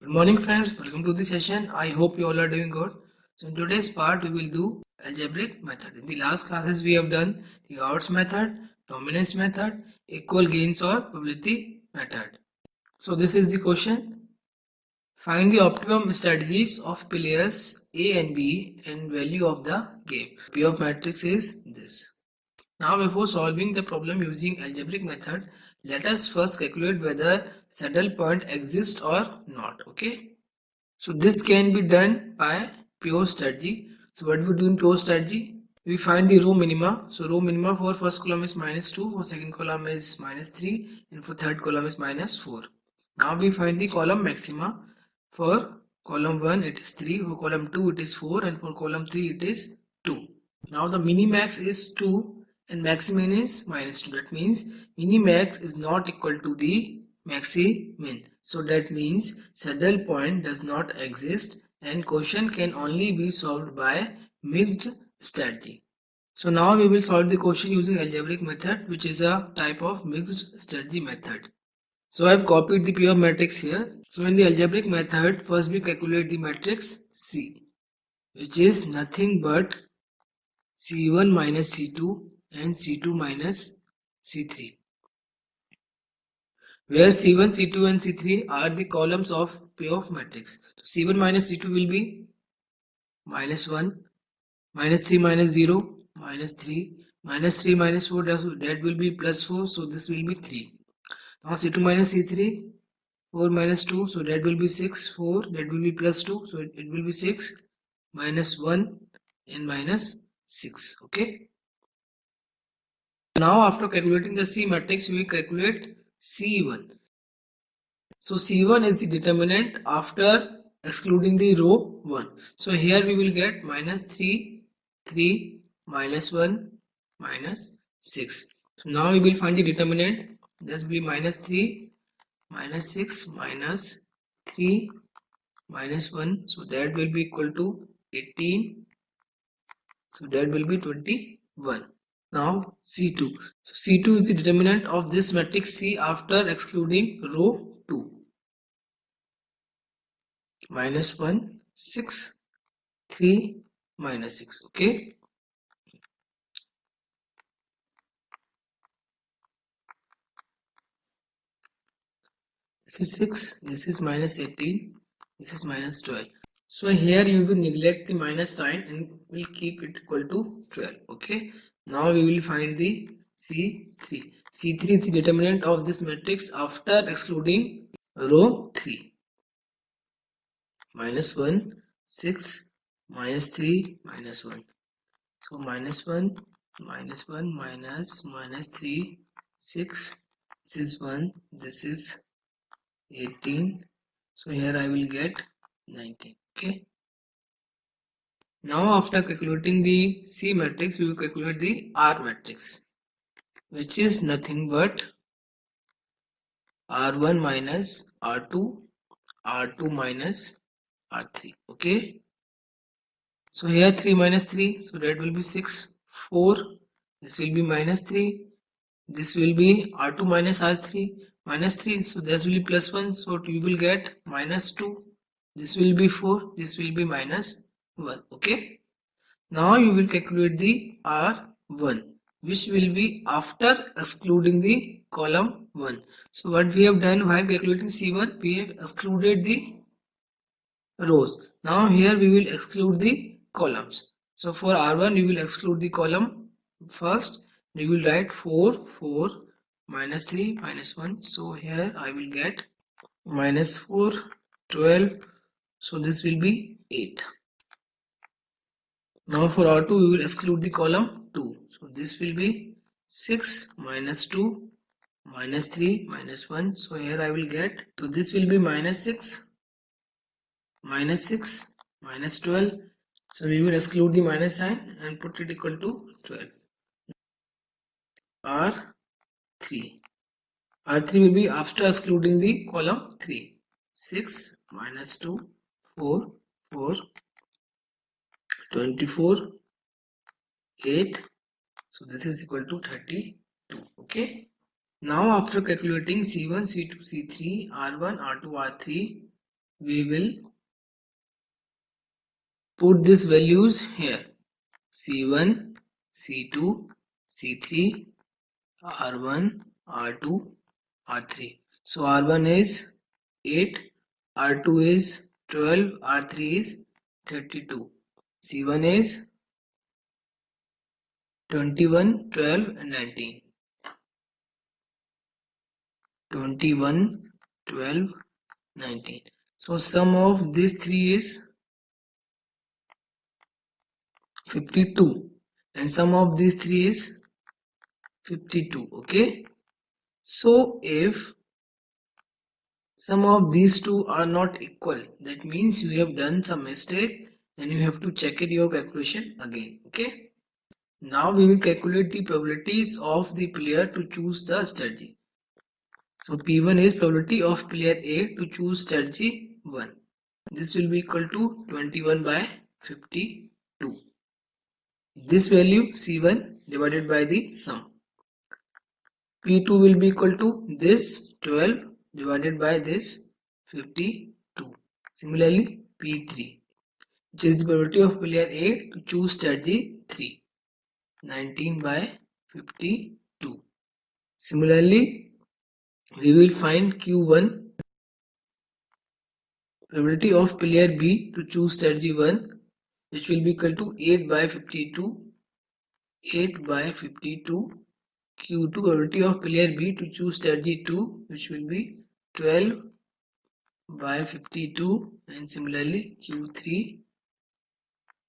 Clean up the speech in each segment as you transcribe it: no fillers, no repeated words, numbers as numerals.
Good morning friends, welcome to the session. I hope you all are doing good. So in today's part we will do algebraic method. In the last classes we have done the odds method, dominance method, equal gains or probability method. So this is the question. Find the optimum strategies of players A and B and value of the game. P of matrix is this. Now before solving the problem using algebraic method, let us first calculate whether saddle point exists or not. Okay. So this can be done by pure strategy. So what we do in pure strategy? We find the row minima. So row minima for first column is -2, for second column is -3, and for third column is -4. Now we find the column maxima. For column 1 it is 3, for column 2 it is 4, and for column 3 it is 2. Now the minimax is 2 and maximin is -2. That means minimax is not equal to the maximin. So that means saddle point does not exist and question can only be solved by mixed strategy. So now we will solve the question using algebraic method, which is a type of mixed strategy method. So I have copied the pure matrix here. So in the algebraic method, first we calculate the matrix C, which is nothing but C1 minus C2 and C2 minus C3, where C1, C2 and C3 are the columns of payoff matrix. So C1 minus C2 will be -1, -3 minus 0, -3, -3 minus 4, that will be +4, so this will be 3. Now C2 minus C3, 4 minus 2, so that will be 6, 4, that will be +2, so it will be 6, -1 and -6, okay. Now after calculating the C matrix, we will calculate C1. So C1 is the determinant after excluding the row 1. So here we will get -3, 3, -1, -6. So now we will find the determinant. This will be -3, -6, -3, -1. So that will be equal to 18. So that will be 21. Now C2. So C2 is the determinant of this matrix C after excluding row 2. -1, 6, 3, -6. Okay. This is 6, this is -18, this is -12. So here you will neglect the minus sign and will keep it equal to 12. Okay. Now we will find the C3. C3 is the determinant of this matrix after excluding row 3. -1, 6, -3, -1. So -1, -1, -3, 6. This is 1. This is 18. So here I will get 19. Okay. Now after calculating the C matrix, we will calculate the R matrix, which is nothing but R1 minus R2, R2 minus R3. Okay. So here 3 minus 3, so that will be 6, 4. This will be -3. This will be R2 minus R3, -3. So this will be +1. So you will get -2. This will be 4. This will be -1. Okay. Now you will calculate the R1, which will be after excluding the column 1. So what we have done while calculating C1, we have excluded the rows. Now here we will exclude the columns. So for R1 we will exclude the column first. We will write 4, 4, -3, -1. So here I will get -4, 12. So this will be 8. Now for R2 we will exclude the column 2. So this will be 6, -2, -3, -1. So here I will get, so this will be -6, -6, -12. So we will exclude the minus sign and put it equal to 12. R3. R3 will be after excluding the column 3. 6, -2, 4, 4, 24, 8. So this is equal to 32. Okay. Now after calculating C1, C2, C3, R1, R2, R3, we will put these values here: C1, C2, C3, R1, R2, R3. So R1 is 8, R2 is 12, R3 is 32. C1 is 21, 12 and 19. 21, 12, 19. So sum of these three is 52 and sum of these three is 52. Okay. So if sum of these two are not equal, that means you have done some mistake and you have to check it your calculation again. Okay. Now we will calculate the probabilities of the player to choose the strategy. So P1 is probability of player A to choose strategy 1. This will be equal to 21 by 52. This value C1 divided by the sum. P2 will be equal to this 12 divided by this 52. Similarly P3, which is the probability of player A to choose strategy 3. 19 by 52. Similarly, we will find Q1, probability of player B to choose strategy 1, which will be equal to 8 by 52. 8 by 52. Q2, probability of player B to choose strategy 2, which will be 12 by 52. And similarly, Q3,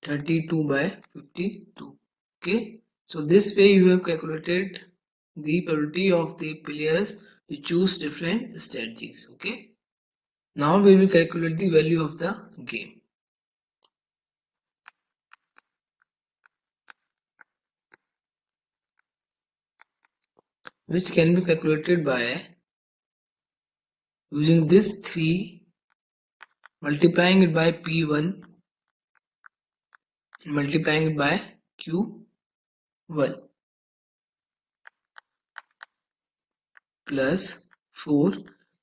32 by 52. Okay. So this way you have calculated the probability of the players to choose different strategies. Okay. Now we will calculate the value of the game. Which can be calculated by using this 3, multiplying it by P1 and multiplying it by Q1 plus 4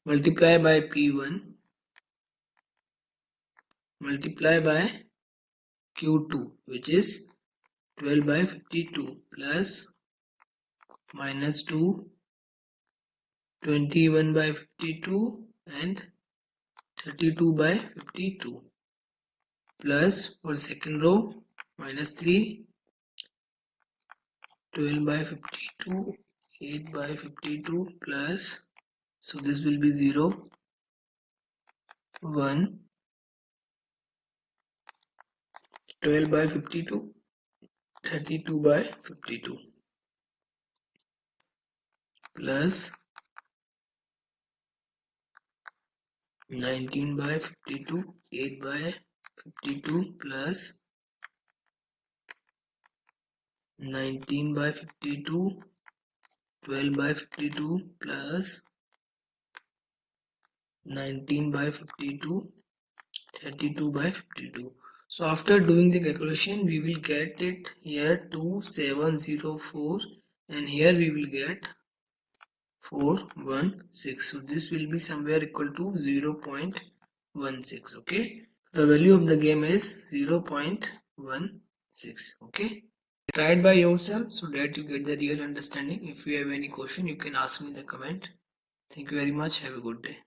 multiply by P1 multiply by Q2, which is 12 by 52 plus minus 2 21 by 52 and 32 by 52 plus for second row minus 3 12 by 52 8 by 52 plus, so this will be 0 1 12 by 52 32 by 52 plus 19 by 52 8 by 52 plus 19 by 52 12 by 52 plus 19 by 52 32 by 52. So after doing the calculation we will get it here 2704 and here we will get 416. So this will be somewhere equal to 0.16. Okay, the value of the game is 0.16. Okay, try it by yourself so that you get the real understanding. If you have any question you can ask me in the comment. Thank you very much. Have a good day.